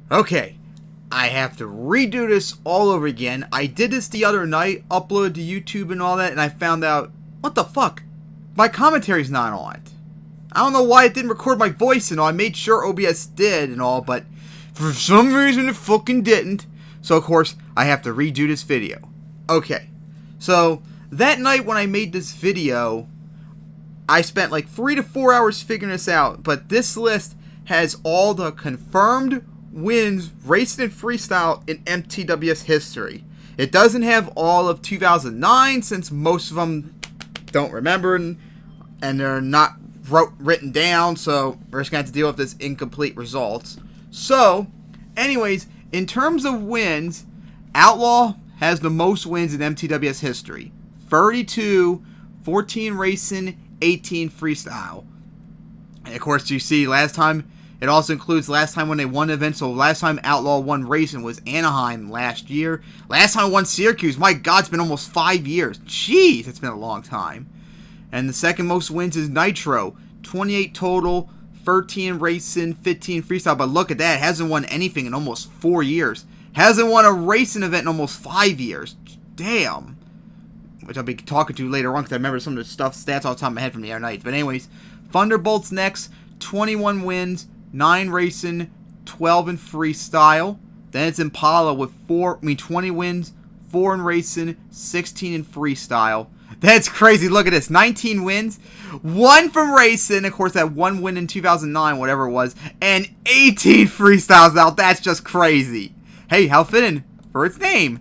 Okay, I have to redo this all over again. I did this the other night, uploaded to YouTube and all that, and I found out, what the fuck? My commentary's not on it. I don't know why it didn't record my voice and all. I made sure OBS did and all, but for some reason it fucking didn't. So of course, I have to redo this video. Okay, so that night when I made this video, I spent like 3 to 4 hours figuring this out, but this list has all the confirmed wins racing and freestyle in MTWS history. It doesn't have all of 2009 since most of them don't remember and they're not written down, so we're just going to have to deal with this incomplete results. So, anyways, in terms of wins, Outlaw has the most wins in MTWS history. 32, 14 racing, 18 freestyle. And of course, you see last time, it also includes last time when they won the event. So last time Outlaw won racing was Anaheim last year. Last time I won Syracuse, my God, it's been almost 5 years. Jeez, it's been a long time. And the second most wins is Nitro. 28 total, 13 racing, 15 freestyle. But look at that, hasn't won anything in almost 4 years. Hasn't won a racing event in almost 5 years. Damn. Which I'll be talking to later on because I remember some of the stats off the top of my head from the other night. But anyways, Thunderbolt's next, 21 wins, 9 racing, 12 in freestyle. Then it's Impala with 20 wins, 4 in racing, 16 in freestyle. That's crazy. Look at this. 19 wins, 1 from racing. Of course, that 1 win in 2009, whatever it was, and 18 freestyles. Now, that's just crazy. Hey, how fitting for its name.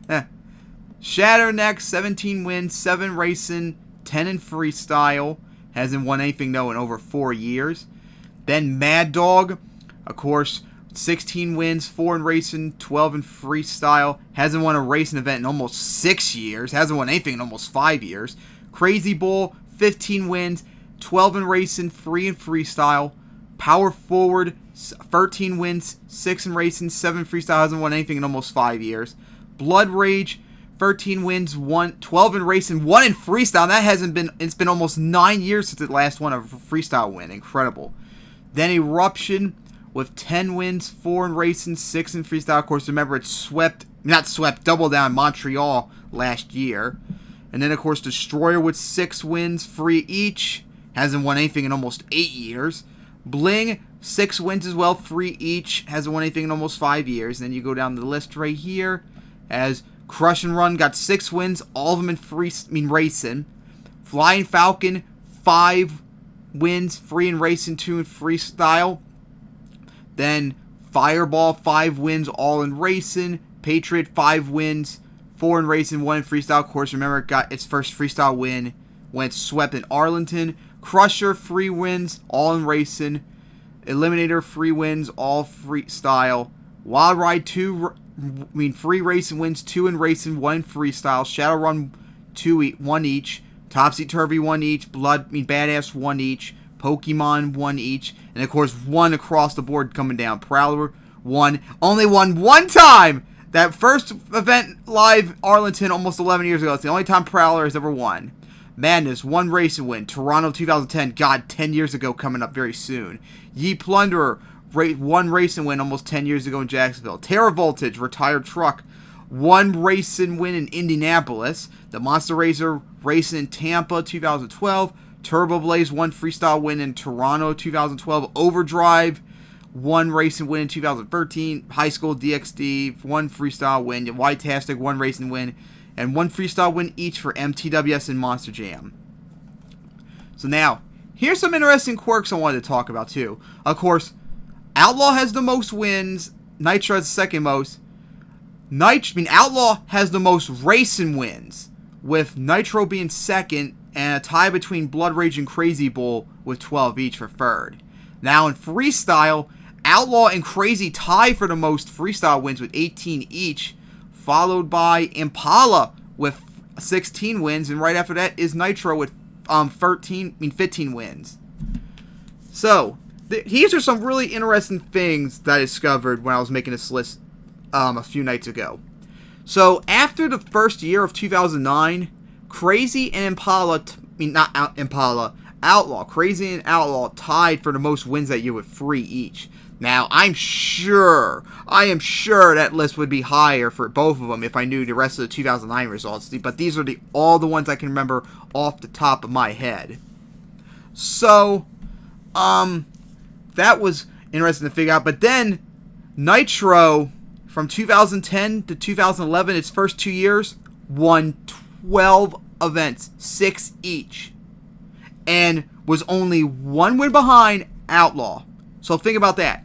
Shatter next, 17 wins, 7 racing, 10 in freestyle. Hasn't won anything, though, in over 4 years. Then Mad Dog, of course, 16 wins, 4 in racing, 12 in freestyle. Hasn't won a racing event in almost 6 years. Hasn't won anything in almost 5 years. Crazy Bull, 15 wins, 12 in racing, 3 in freestyle. Power Forward, 13 wins, 6 in racing, 7 in freestyle. Hasn't won anything in almost 5 years. Blood Rage, 13 wins, 12 in racing, 1 in freestyle. That hasn't been, it's been almost 9 years since it last won a freestyle win. Incredible. Then Eruption with 10 wins, 4 in racing, 6 in freestyle. Of course, remember it double down Montreal last year. And then, of course, Destroyer with 6 wins, 3 each. Hasn't won anything in almost 8 years. Bling, 6 wins as well, 3 each. Hasn't won anything in almost 5 years. And then you go down the list right here. As Crush and Run got 6 wins, all of them in racing. Flying Falcon, 5 wins, 3 in racing, 2 in freestyle. Then Fireball, 5 wins, all in racing. Patriot, 5 wins, 4 in racing, 1 in freestyle. Of course, remember it got its first freestyle win when it swept in Arlington. Crusher, 3 wins, all in racing. Eliminator, 3 wins, all freestyle. Wild Ride, 3 racing wins, 2 in racing, 1 in freestyle. Shadowrun, 1 each. Topsy Turvy, 1 each. Badass, 1 each. Pokemon, 1 each. And of course, 1 across the board coming down. Prowler, 1. Only won 1 time! That first event live Arlington almost 11 years ago. It's the only time Prowler has ever won. Madness, 1 racing win. Toronto 2010. God, 10 years ago coming up very soon. Ye Plunderer, 1 racing win almost 10 years ago in Jacksonville. Terra Voltage, retired truck. 1 racing win in Indianapolis. The Monster Racer racing in Tampa 2012. Turbo Blaze, 1 freestyle win in Toronto 2012. Overdrive, 1 racing win in 2013. High School DXD, 1 freestyle win. Whitetastic, 1 racing win. And 1 freestyle win each for MTWS and Monster Jam. So now, here's some interesting quirks I wanted to talk about too. Of course, Outlaw has the most wins. Nitro has the second most. Outlaw has the most racing wins, with Nitro being second, and a tie between Blood Rage and Crazy Bull with 12 each for third. Now in freestyle, Outlaw and Crazy tie for the most freestyle wins with 18 each, followed by Impala with 16 wins, and right after that is Nitro with 15 wins. So, these are some really interesting things that I discovered when I was making this list a few nights ago. So, after the first year of 2009, Crazy and Impala, Outlaw. Crazy and Outlaw tied for the most wins that year with 3 each. Now, I am sure that list would be higher for both of them if I knew the rest of the 2009 results. But these are all the ones I can remember off the top of my head. So, that was interesting to figure out. But then, Nitro, from 2010 to 2011, its first 2 years, won 12 events, 6 each. And was only 1 win behind Outlaw. So think about that.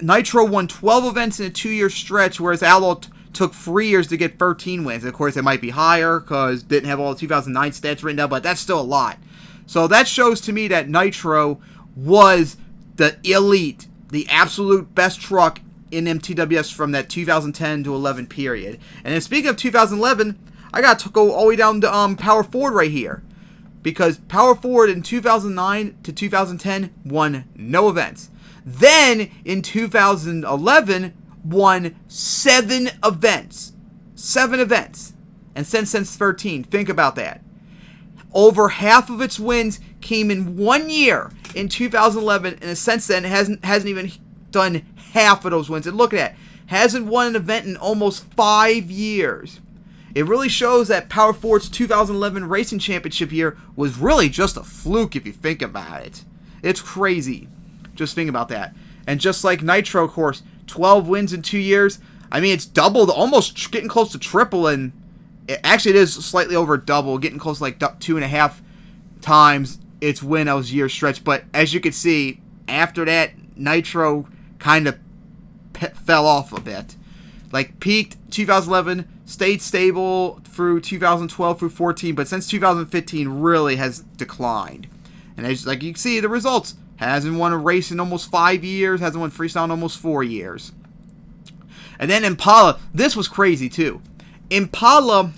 Nitro won 12 events in a 2-year stretch, whereas Outlaw took 3 years to get 13 wins. Of course, it might be higher because didn't have all the 2009 stats written down, but that's still a lot. So that shows to me that Nitro was the elite, the absolute best truck in MTWS from that 2010 to 11 period. And then speaking of 2011, I got to go all the way down to Power Forward right here. Because Power Forward in 2009 to 2010 won no events. Then, in 2011, won 7 events. 7 events. And since 13, think about that. Over half of its wins came in 1 year in 2011, and since then, it hasn't even done half of those wins. And look at that. Hasn't won an event in almost 5 years. It really shows that Power Forward's 2011 Racing Championship year was really just a fluke if you think about it. It's crazy. Just think about that. And just like Nitro, of course, 12 wins in 2 years. I mean, it's doubled, almost getting close to triple, and it is slightly over double, getting close to like 2.5 times its win those years stretch. But as you can see, after that, Nitro kind of fell off a bit. Like, peaked 2011, stayed stable through 2012 through 14, but since 2015 really has declined. And as like you can see, the results. Hasn't won a race in almost 5 years, hasn't won freestyle in almost 4 years. And then Impala, this was crazy too. Impala,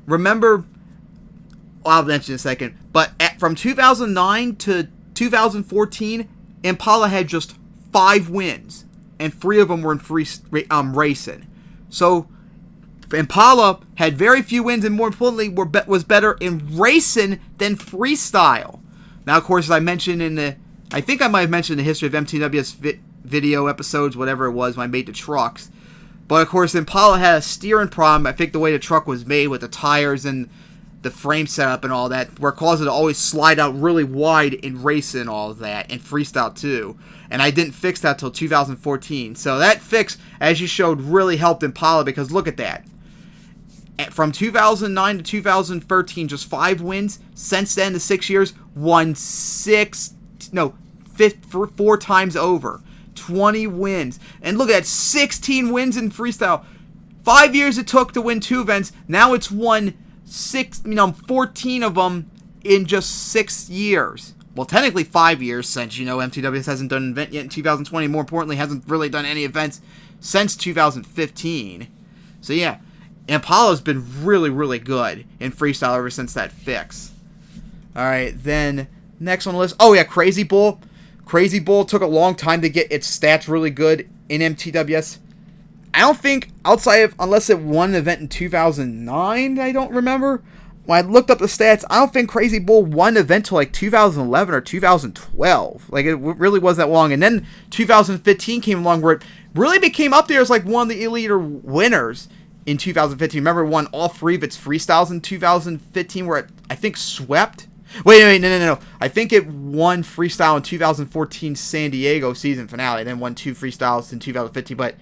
remember, I'll mention in a second, but from 2009 to 2014, Impala had just 5 wins. And 3 of them were in racing. So, Impala had very few wins, and more importantly, was better in racing than freestyle. Now, of course, as I mentioned I think I might have mentioned the history of MTWS video episodes, whatever it was, when I made the trucks. But, of course, Impala had a steering problem. I think the way the truck was made with the tires and the frame setup and all that, where it caused it to always slide out really wide in racing and all of that, and freestyle too. And I didn't fix that till 2014. So that fix, as you showed, really helped Impala, because look at that. From 2009 to 2013, just 5 wins. Since then, to 6 years, won 4 times over. 20 wins. And look at that, 16 wins in freestyle. 5 years it took to win 2 events. Now it's won 14 of them in just 6 years. Well, technically 5 years, since, MTWS hasn't done an event yet in 2020. More importantly, hasn't really done any events since 2015. So, yeah, Impala's been really, really good in freestyle ever since that fix. Alright, then, next on the list. Oh, yeah, Crazy Bull. Crazy Bull took a long time to get its stats really good in MTWS. I don't think, outside of, unless it won an event in 2009, I don't remember. When I looked up the stats, I don't think Crazy Bull won an event till like 2011 or 2012. Like, it really was that long. And then 2015 came along where it really became up there as like one of the elite winners in 2015. Remember, it won all 3 of its freestyles in 2015, where it, I think, swept. Wait, no. I think it won freestyle in 2014 San Diego season finale, then won 2 freestyles in 2015. But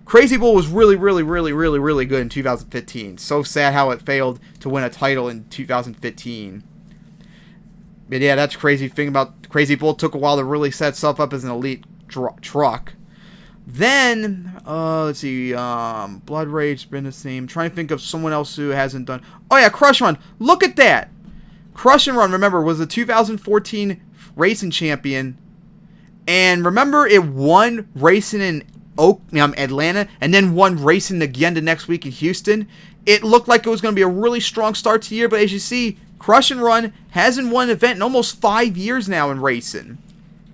Crazy Bull was really, really, really, really, really good in 2015. So sad how it failed to win a title in 2015. But yeah, that's crazy. Thing about Crazy Bull, took a while to really set itself up as an elite truck. Then, let's see, Blood Rage, been the same. Trying to think of someone else who hasn't done. Oh yeah, Crush Run. Look at that. Crush and Run, remember, was the 2014 racing champion. And remember, it won racing in Atlanta, and then won racing again the next week in Houston. It looked like it was going to be a really strong start to the year, but as you see, Crush and Run hasn't won an event in almost 5 years now in racing.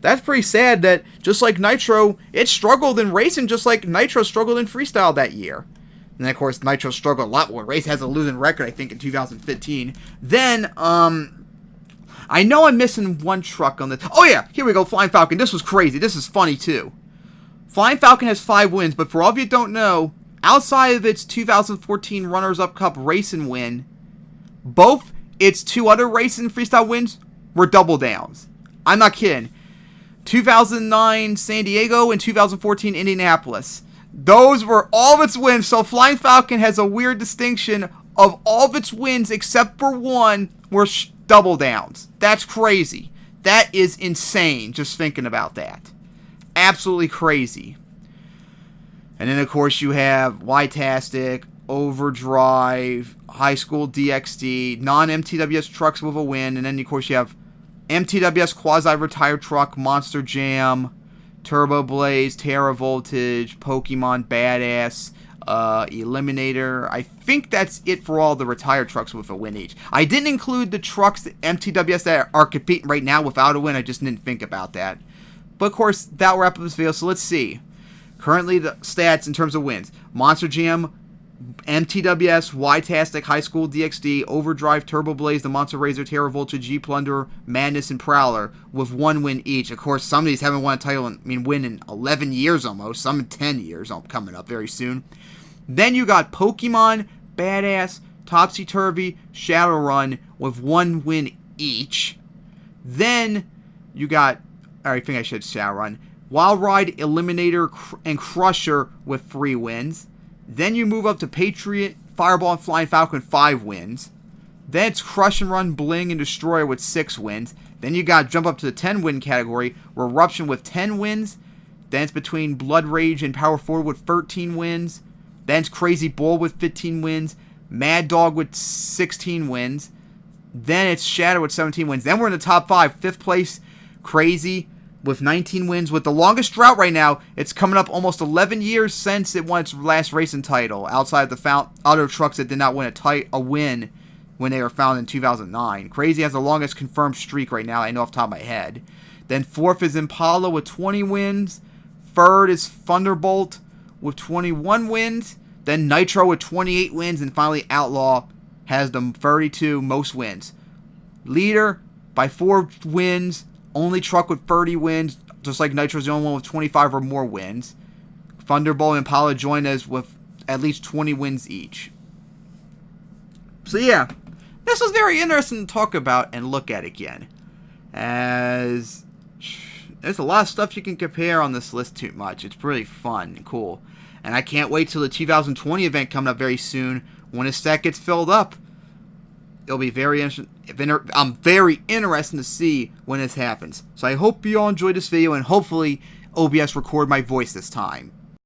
That's pretty sad that, just like Nitro, it struggled in racing just like Nitro struggled in freestyle that year. And then, of course, Nitro struggled a lot more. Race has a losing record, I think, in 2015. Then, I know I'm missing one truck on this. Oh, yeah, here we go, Flying Falcon. This was crazy. This is funny, too. Flying Falcon has 5 wins, but for all of you that don't know, outside of its 2014 Runners-Up Cup racing win, both its 2 other racing freestyle wins were double downs. I'm not kidding. 2009 San Diego and 2014 Indianapolis. Those were all of its wins, so Flying Falcon has a weird distinction of all of its wins except for one were double downs. That's crazy. That is insane, just thinking about that. Absolutely crazy. And then, of course, you have Y-Tastic, Overdrive, High School DXD, non-MTWS trucks with a win, and then, of course, you have MTWS quasi-retired truck, Monster Jam, Turbo Blaze, Terra Voltage, Pokemon Badass, Eliminator. I think that's it for all the retired trucks with a win each. I didn't include the trucks that MTWS that are competing right now without a win. I just didn't think about that. But of course, that'll wrap up this video. So let's see. Currently, the stats in terms of wins: Monster Jam, MTWS, Y-Tastic, High School DXD, Overdrive, Turbo Blaze, the Monster Razor, Terra Voltage, G-Plunder, Madness, and Prowler with 1 win each. Of course, some of these haven't won a title win in 11 years almost. Some in 10 years coming up very soon. Then you got Pokemon, Badass, Topsy Turvy, Shadowrun with 1 win each. Then you got, I think I said Shadowrun, Wild Ride, Eliminator, and Crusher with 3 wins. Then you move up to Patriot, Fireball, and Flying Falcon 5 wins. Then it's Crush and Run, Bling, and Destroyer with 6 wins. Then you got to jump up to the 10 win category, where Eruption with 10 wins. Then it's between Blood Rage and Power Forward with 13 wins. Then it's Crazy Bull with 15 wins. Mad Dog with 16 wins. Then it's Shadow with 17 wins. Then we're in the top 5. 5th place, Crazy with 19 wins. With the longest drought right now, it's coming up almost 11 years since it won its last racing title, outside of the other trucks that did not win a win when they were found in 2009. Crazy has the longest confirmed streak right now, I know off the top of my head. Then 4th is Impala with 20 wins. 3rd is Thunderbolt with 21 wins. Then Nitro with 28 wins. And finally, Outlaw has the 32 most wins. Leader by 4 wins. Only truck with 30 wins. Just like Nitro's the only one with 25 or more wins. Thunderbolt and Impala join us with at least 20 wins each. So yeah, this was very interesting to talk about and look at again. As there's a lot of stuff you can compare on this list too much. It's really fun and cool. And I can't wait till the 2020 event coming up very soon. When the set gets filled up, it'll be very interesting. I'm very interested to see when this happens. So I hope you all enjoyed this video, and hopefully OBS record my voice this time.